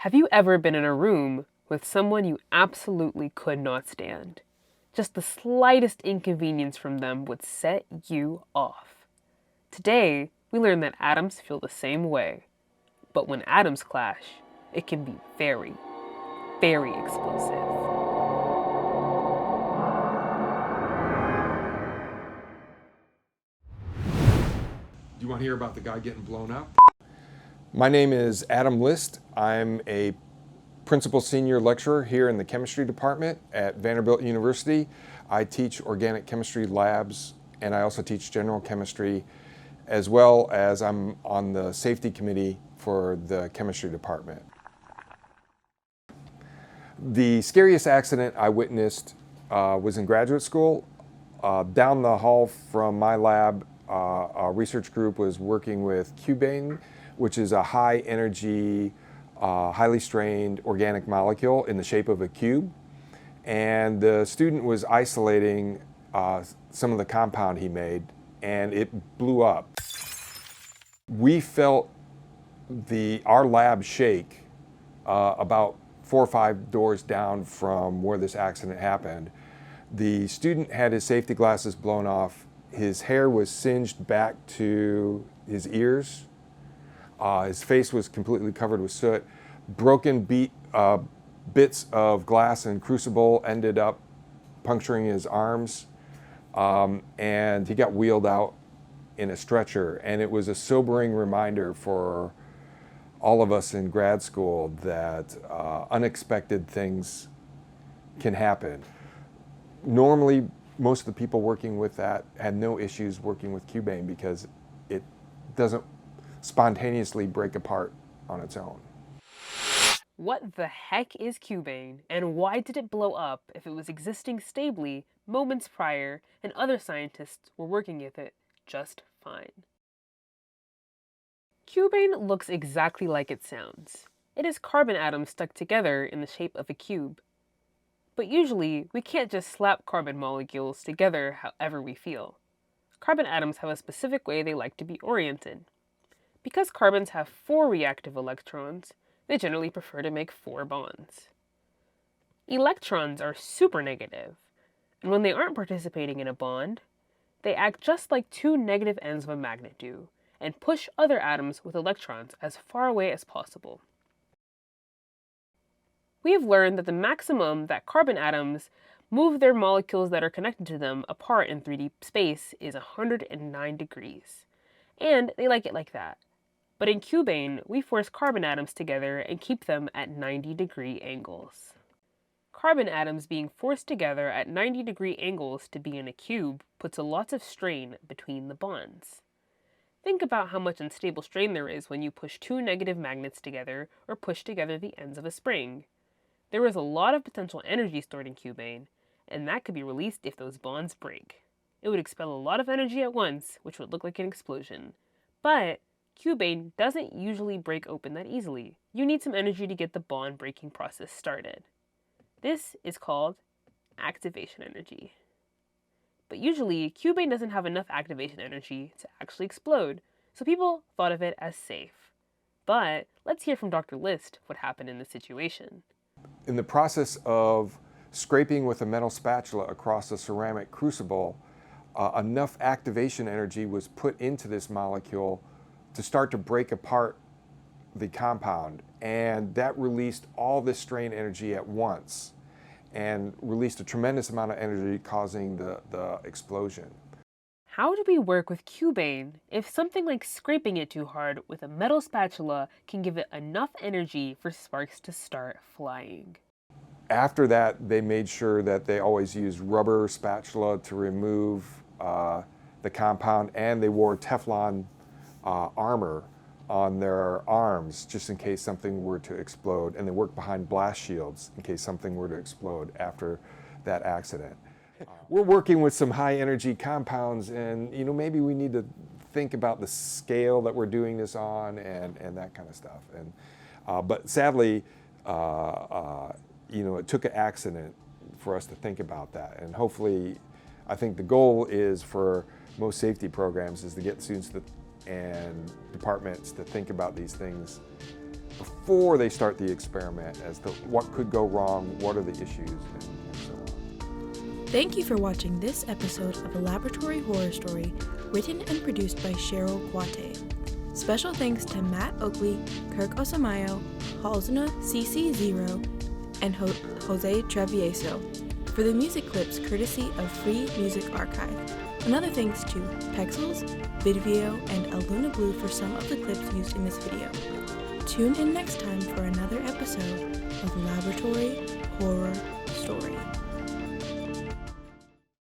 Have you ever been in a room with someone you absolutely could not stand? Just the slightest inconvenience from them would set you off. Today, we learn that atoms feel the same way. But when atoms clash, it can be very, very explosive. Do you want to hear about the guy getting blown up? My name is Adam List. I'm a principal senior lecturer here in the chemistry department at Vanderbilt University. I teach organic chemistry labs, and I also teach general chemistry, as well as I'm on the safety committee for the chemistry department. The scariest accident I witnessed was in graduate school. Down the hall from my lab, a research group was working with cubane, which is a high energy, highly strained organic molecule in the shape of a cube. And the student was isolating some of the compound he made, and it blew up. We felt our lab shake about 4 or 5 doors down from where this accident happened. The student had his safety glasses blown off. His hair was singed back to his ears. His face was completely covered with soot. Broken bits of glass and crucible ended up puncturing his arms. And he got wheeled out in a stretcher. And it was a sobering reminder for all of us in grad school that unexpected things can happen. Normally, most of the people working with that had no issues working with cubane because it doesn't spontaneously break apart on its own. What the heck is cubane, and why did it blow up if it was existing stably moments prior and other scientists were working with it just fine? Cubane looks exactly like it sounds. It is carbon atoms stuck together in the shape of a cube. But usually, we can't just slap carbon molecules together however we feel. Carbon atoms have a specific way they like to be oriented. Because carbons have 4 reactive electrons, they generally prefer to make 4 bonds. Electrons are super negative, and when they aren't participating in a bond, they act just like 2 negative ends of a magnet do, and push other atoms with electrons as far away as possible. We have learned that the maximum that carbon atoms move their molecules that are connected to them apart in 3D space is 109 degrees. And they like it like that. But in cubane, we force carbon atoms together and keep them at 90-degree angles. Carbon atoms being forced together at 90-degree angles to be in a cube puts a lot of strain between the bonds. Think about how much unstable strain there is when you push 2 negative magnets together or push together the ends of a spring. There is a lot of potential energy stored in cubane, and that could be released if those bonds break. It would expel a lot of energy at once, which would look like an explosion. But cubane doesn't usually break open that easily. You need some energy to get the bond breaking process started. This is called activation energy. But usually, cubane doesn't have enough activation energy to actually explode, so people thought of it as safe. But let's hear from Dr. List what happened in this situation. In the process of scraping with a metal spatula across a ceramic crucible, enough activation energy was put into this molecule to start to break apart the compound, and that released all this strain energy at once and released a tremendous amount of energy, causing the explosion. How do we work with cubane if something like scraping it too hard with a metal spatula can give it enough energy for sparks to start flying? After that, they made sure that they always used rubber spatula to remove the compound, and they wore Teflon armor on their arms just in case something were to explode, and they worked behind blast shields in case something were to explode after that accident. We're working with some high energy compounds, and maybe we need to think about the scale that we're doing this on and that kind of stuff. And but sadly, it took an accident for us to think about that. And hopefully, I think the goal is for most safety programs is to get students and departments to think about these things before they start the experiment as to what could go wrong, what are the issues, and so on. Thank you for watching this episode of A Laboratory Horror Story, written and produced by Cheryl Guate. Special thanks to Matt Oakley, Kirk Osomayo, Halsna CC0, and Jose Travieso for the music clips courtesy of Free Music Archive. Another thanks to Pexels, Vidvio, and Aluna Blue for some of the clips used in this video. Tune in next time for another episode of Laboratory Horror Story.